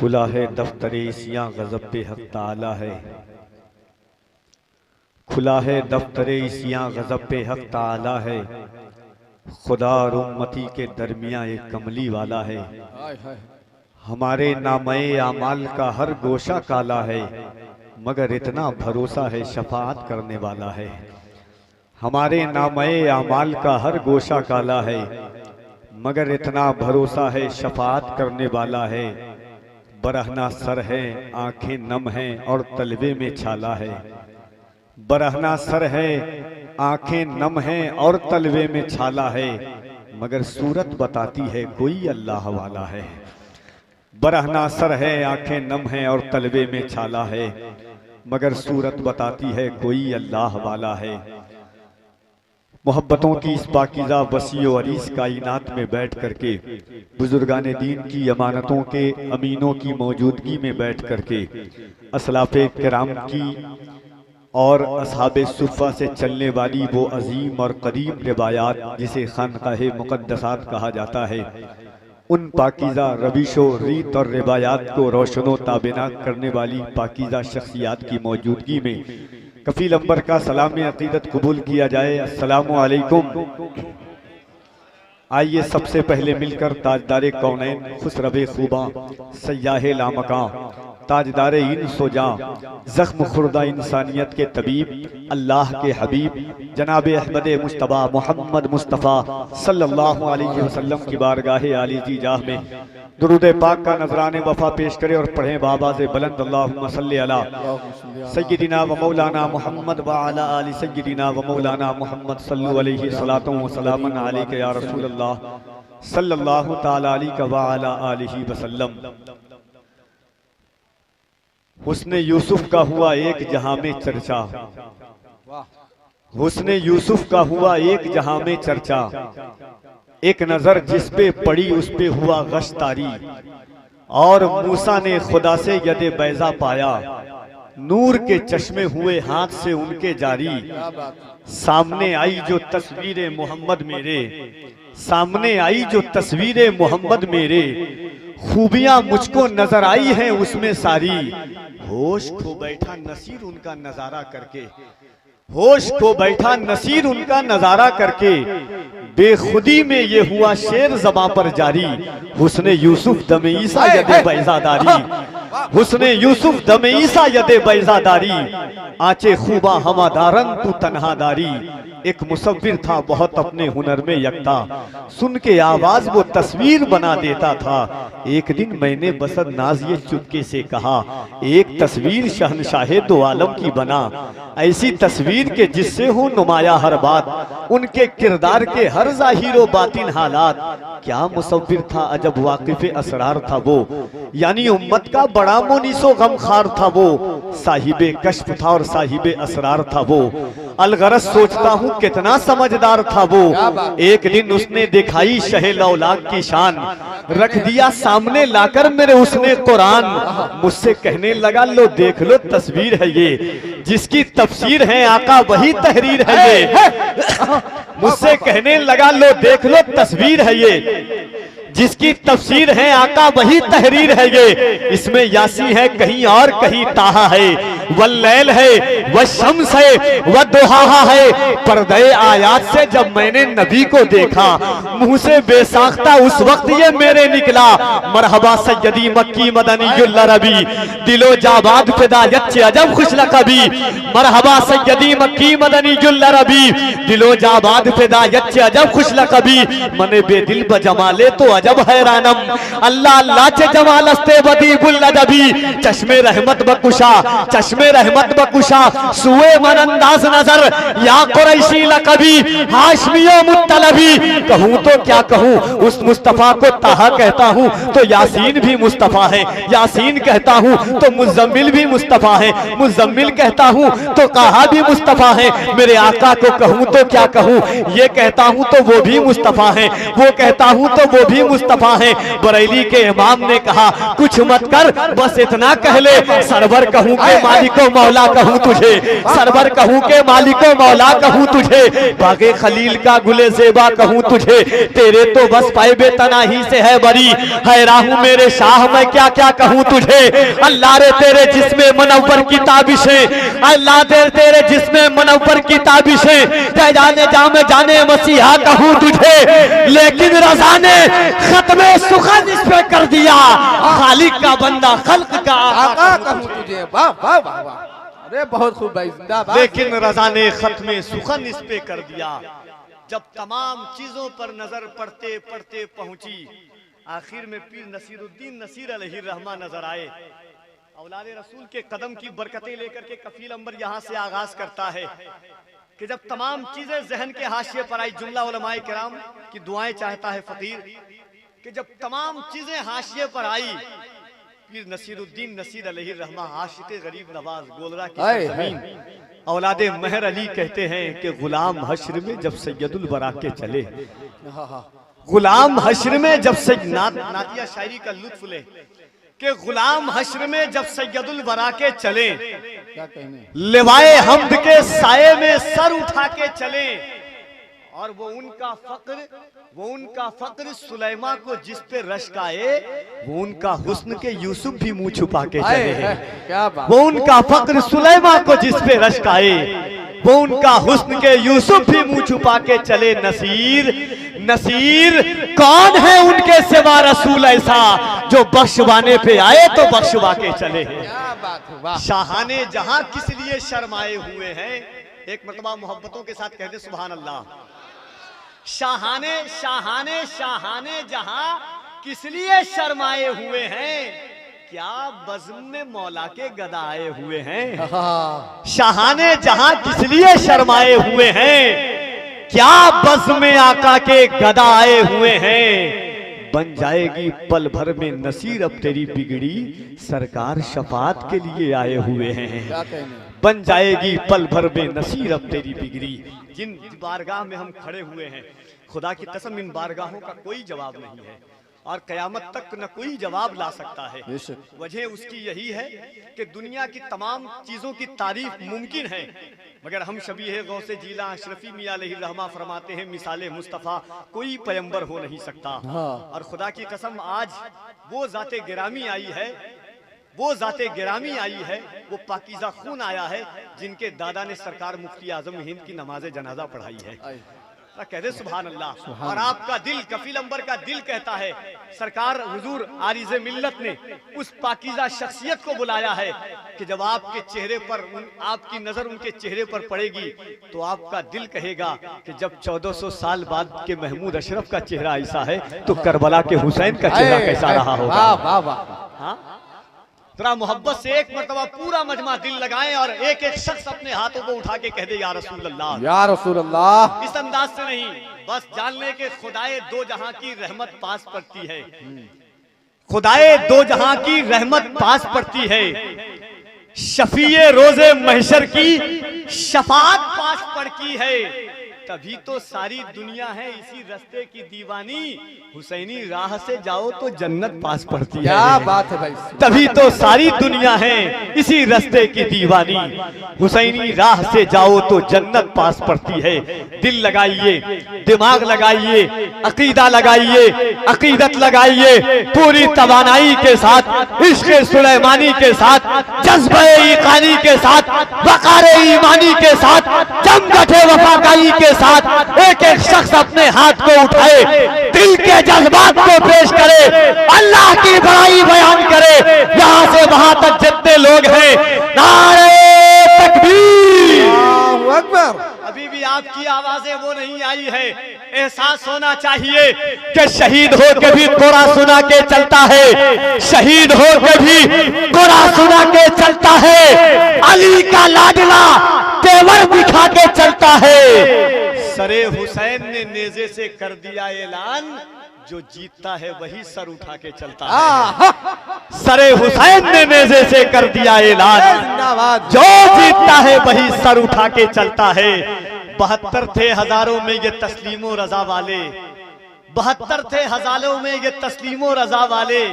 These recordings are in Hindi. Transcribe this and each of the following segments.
खुला है दफ्तर इसियां गज़ब पे हक ताला है। खुला है दफ्तर इसियां गज़ब पे हक ताला है। खुदा और उम्मती के दरमियां एक कमली वाला है। हमारे नामए आमाल का हर गोशा काला है, मगर इतना भरोसा है शफाअत करने वाला है। हमारे नामए आमाल का हर गोशा काला है, मगर इतना भरोसा है शफाअत करने वाला है। बरहना सर है, आंखें नम हैं और तलवे में छाला है। बरहना सर है, आंखें नम हैं और तलवे में छाला है, मगर सूरत बताती है कोई अल्लाह वाला है। बरहना सर है, आंखें नम हैं और तलवे में छाला है, मगर सूरत बताती है कोई अल्लाह वाला है। मोहब्बतों की इस पाकीज़ा वसीओ अरीस कायनात में बैठ करके, बुजुर्गाने दीन की अमानतों के अमीनों की मौजूदगी में बैठ करके, असलाफ़े किराम की और असहाबे सुफ़ा से चलने वाली वो अजीम और करीम रिवायात जिसे खानकाहे मुक़द्दसात कहा जाता है, उन पाकीज़ा रविशो रीत और रिवायात को रोशनो ताबिना करने वाली पाकीज़ा शख्सियात की मौजूदगी में कफील अंबर का सलाम अकीदत कबूल किया जाए। अस्सलामु अलैकुम। आइए सबसे पहले मिलकर ताजदारे कौनैन खुसरबे खूबा सयाहे लामका ताजदारे इन सोजा जख्म खुर्दा इंसानियत के तबीब अल्लाह के हबीब जनाब अहमद मुश्तबा मोहम्मद मुस्तफ़ा सल्लल्लाहु अलैहि वसल्लम की बारगाह आलिजी जाह में दुरूद पाक का नजराने वफा पेश करे और पढ़ें बाबा से बुलंद अल्लाहुम्मा सल्ली अला सय्यदिना व मौलाना मोहम्मद व अला आलि सय्यदिना व मौलाना मोहम्मद सल्लल्लाहु अलैहि सलातो व सलामन अलैका या रसूल अल्लाह सल्लल्लाहु तआला अलैहि व अला आलिहि वसल्लम। हुस्ने यूसुफ का हुआ एक जहां में चर्चा, हुस्ने यूसुफ का हुआ एक जहां में चर्चा, एक नजर जिस पे पड़ी उस पे हुआ गश्तारी। और मूसा ने खुदा से यदे बैजा पाया, नूर के चश्मे हुए हाथ से उनके जारी। सामने आई जो तस्वीर मोहम्मद मेरे, सामने आई जो तस्वीर मोहम्मद मेरे, खूबियां मुझको नजर आई हैं उसमें सारी। होश खो बैठा नसीर उनका नजारा करके, होश को बैठा नसीर उनका नजारा करके, बेखुदी में ये हुआ शेर ज़बां पर जारी। हुस्ने यूसुफ दमे ईसा यदे बैजादारी, हुस्ने यूसुफ दमे ईसा यदे बैजादारी, आंचे खूबा हवादारन तू तन्हादारी। एक मुसव्विर था बहुत अपने हुनर में यकता, सुन के आवाज वो तस्वीर बना देता था। एक दिन मैंने बसद नाज ये चुपके से कहा, एक तस्वीर शहनशाहे दो आलम की बना, ऐसी तस्वीर के जिससे हो नुमाया हर बात, उनके किरदार के हर जाहिरो बातिन हालात। क्या मुसव्विर था अजब वाकिफ़े असरार था वो, यानी उम्मत का बड़ा मोनिसो गमखार था वो। साहिबे कश्फ था और साहिबे असरार था वो, अलगरज सोचता हूँ कितना समझदार था वो। एक दिन उसने दिखाई शहे लौलाक की शान, रख दिया सामने लाकर मेरे उसने कुरान। मुझसे कहने लगा लो देख लो तस्वीर है ये, जिसकी तफसीर है आका वही तहरीर है ये। मुझसे कहने लगा लो देख लो तस्वीर है ये, जिसकी तफसीर है आका वही तहरीर है ये। इसमें यासी है कहीं और कहीं ताहा है, वल्लैल है व शम्स है व दुहाहा है। पर्दे आयात से जब मैंने नबी को देखा, मुंह से बेसाख्ता उस वक्त ये मेरे निकला। मरहबा सय्यदी मक्की मदनीयुल अरबी, दिलो जाबाद फिदायत अजब खुश लकबी। मरहबा सय्यदी मक्की मदनीयुल अरबी, दिलो जाबाद फिदायत अजब खुश लकबी। मने बेदिल बजमाले तो अजब हैरानम, अल्लाह अल्लाह चे जमालस्ते बदीबुल अदबी। चश्मे रहमत बकुशा, चश्मे रहमत बकुशा, सुए मन अंदाज नजर, या कुरैशी लकबी हाशमियो मुत्तलबी। कहूँ तो क्या कहूँ, उस मुस्तफा को ताहा कहता हूँ तो यासीन भी मुस्तफा है, यासीन कहता हूँ तो मुज़म्मिल भी मुस्तफा है, मुज़म्मिल कहता हूँ तो कहा भी मुस्तफा है। मेरे आका को कहूँ तो क्या कहूँ, ये कहता हूँ तो वो भी मुस्तफा है, वो कहता हूँ तो वो भी मुस्तफा है। बरेली के इमाम ने कहा कुछ मत कर बस इतना कह ले, सरवर कहूँ के मालिको मौला कहूँ तुझे, सरवर कहूँ के मालिको मौला कहूँ तुझे, बागे खलील का गुले ज़ेबा कहूँ तुझे, तेरे तो बस पाए बेतनाही से है बरी, है राहू मेरे शाह मैं क्या क्या कहूँ तुझे। अल्लाह रे तेरे जिस्मे मुनव्वर की ताबिशें, अल्लाह तेरे जिस्मे मुनव्वर की ताबिशें, जाने जामे जाने मसीहा कहूँ तुझे, लेकिन रज़ा ने खत्मे सुखन इस पे कर दिया, खालिक का बंदा खल्क का आका कहूँ तुझे। वाह वाह वाह वाह, अरे बहुत खूब भाई, जिंदाबाद। लेकिन रज़ा ने खत्मे सुखन इस पे कर दिया। जब तमाम चीजों पर नजर पड़ते पड़ते पहुंची, आखिर में पीर नसीरुद्दीन नसीर अलैहि रहमा नजर आए। औलाद रसूल के कदम की बरकतें लेकर के कफील अंबर यहाँ से आगाज करता है कि जब तमाम चीजें जहन के हाशिए पर आई, जुमला उलमाए किराम की दुआएं चाहता है फकीर कि जब तमाम चीजें हाशिए पर आई, पीर नसीरुद्दीन नसीर अलैहि रहमा आशिक़े गरीब नवाज गोलरा की सरजमीन औलादे महर अली कहते हैं कि गुलाम हश्र में जब सैयदुल बरा के चले, गुलाम हश्र में जब नातिया शायरी का लुत्फ ले कि गुलाम हश्र में जब सैयदुल बरा के चले, क्या कहने, लिवाए हम्द के साये में सर उठा के चले, और वो उनका फक्र सुलेमा को जिस पे रश्क आए, वो उनका हुस्न के यूसुफ भी मुंह छुपा के चले हैं। क्या बात, वो उनका फक्र सुलेमा को जिस पे रश्क आए, वो उनका हुस्न के यूसुफ भी मुंह छुपा के चले। नसीर कौन है उनके सिवा रसूल ऐसा, जो बख्शवाने पे आए तो बख्शवा के चले। क्या बात है, वाह। शाहाने जहां किस लिए शर्माए हुए हैं, एक मरतबा मोहब्बतों के साथ कहते सुभान अल्लाह। शाहाने जहां किस लिए शर्माए हुए हैं, क्या बज़्म में मौला के गदाए हुए हैं। शाहाने जहां किस लिए शर्माए हुए हैं, क्या बज़्म में आका के गदाए हुए हैं। बन जाएगी पल भर में नसीर अब तेरी बिगड़ी, सरकार शफात के लिए आए हुए हैं। क्या कहने, बन जाएगी पल भर में नसीर अब तेरी बिगड़ी। जिन बारगाह में हम खड़े हुए हैं, खुदा की कसम इन बारगाहों का कोई जवाब नहीं है और कयामत तक न कोई जवाब ला सकता है। वजह उसकी यही है कि दुनिया की तमाम चीजों की तारीफ मुमकिन है, मगर हम शबीह गौसे जीला अशरफी मियां अलैहि रहमा फरमाते हैं, मिसाले मुस्तफ़ा कोई पैगंबर हो नहीं सकता। और खुदा की कसम आज वो जाते गिरामी आई है, वो जाते गिरामी आई है, वो पाकीज़ा खून आया है, जिनके दादा ने सरकार मुफ्ती आजम हिंद की नमाज जनाजा पढ़ाई है। कहते सुभान अल्लाह। और आपका दिल, कफील अंबर का दिल कहता है, सरकार हुजूर आरिज़े मिल्लत ने उस पाकीज़ा शख्सियत को बुलाया है कि जब आपके चेहरे पर आपकी नजर उनके चेहरे पर पड़ेगी तो आपका दिल कहेगा कि जब 1400 साल बाद के महमूद अशरफ का चेहरा ऐसा है तो करबला के हुसैन का चेहरा कैसा रहा होगा। वाह वाह, हाँ, जरा मोहब्बत से एक मरतबा पूरा मजमा दिल लगाएं और एक एक शख्स अपने हाथों को उठा के कह दे या रसूल अल्लाह, या रसूल अल्लाह। इस अंदाज से नहीं, बस जान ले के खुदाए दो जहां की रहमत पास पड़ती है, खुदाए दो जहां की रहमत पास पड़ती है, शफीए रोजे महशर की शफात पास पड़ती है। तभी तो सारी दुनिया है इसी रास्ते की दीवानी, हुसैनी राह से जाओ तो जन्नत पास पड़ती है। क्या बात है भाई, तभी तो सारी दुनिया है इसी रास्ते की दीवानी, हुसैनी राह से जाओ तो जन्नत पास पड़ती है। दिल लगाइए, दिमाग लगाइए, अकीदा लगाइए, अकीदत लगाइए, पूरी तवानाई के साथ, इश्क़ सुलेमानी के साथ, जज्बे ईकानी के साथ, वक़ार ईमानी के साथ, जमघटे वफादारी के साथ एक एक शख्स अपने हाथ को उठाए, दिल के जज्बात को पेश करे, अल्लाह की बड़ाई बयान करे। यहाँ से वहां तक जितने लोग हैं, नारे तकबीर, अल्लाहु अकबर। अभी भी आपकी आवाजें वो नहीं आई है। एहसास होना चाहिए कि शहीद हो के भी कुरान सुना के चलता है, शहीद हो के भी कुरान सुना के चलता है, अली का लाडला तेवर दिखा के चलता है। सरे हुसैन ने नेज़े से कर दिया ऐलान, जो जीतता है वही सर उठा के चलता है। सरे हुसैन ने नेज़े से कर दिया ऐलान, जो जीतता है वही सर उठा के चलता है। 72 थे हजारों में ये तस्लीमो रजा वाले, 72 थे हजारों में ये तस्लीमो रजा वाले,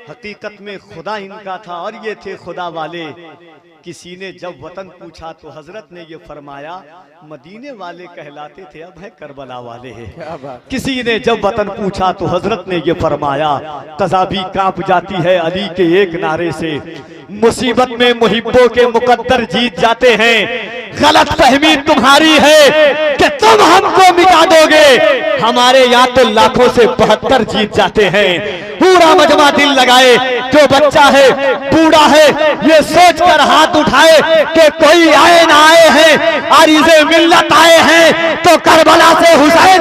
हकीकत में खुदा इनका था और ये थे खुदा वाले। किसी ने जब वतन पूछा तो हजरत ने ये फरमाया, मदीने वाले कहलाते थे, अब है करबला वाले हैं। क्या बात। किसी ने जब वतन पूछा तो हजरत ने ये फरमाया, तज़ाबी कांप जाती है अली के एक नारे से। मुसीबत में मुहिब्बों के मुकद्दर जीत जाते हैं। गलत फहमी तुम्हारी है कि तुम हमको मिटा दोगे, हमारे यहाँ तो लाखों से 72 जीत जाते हैं। पूरा मजमा दिल लगाए, जो बच्चा है बूढ़ा है ये सोच कर हाथ उठाए कि कोई आए ना आए हैं, आरिज़े मिल्लत आए हैं तो करबला से हुसैन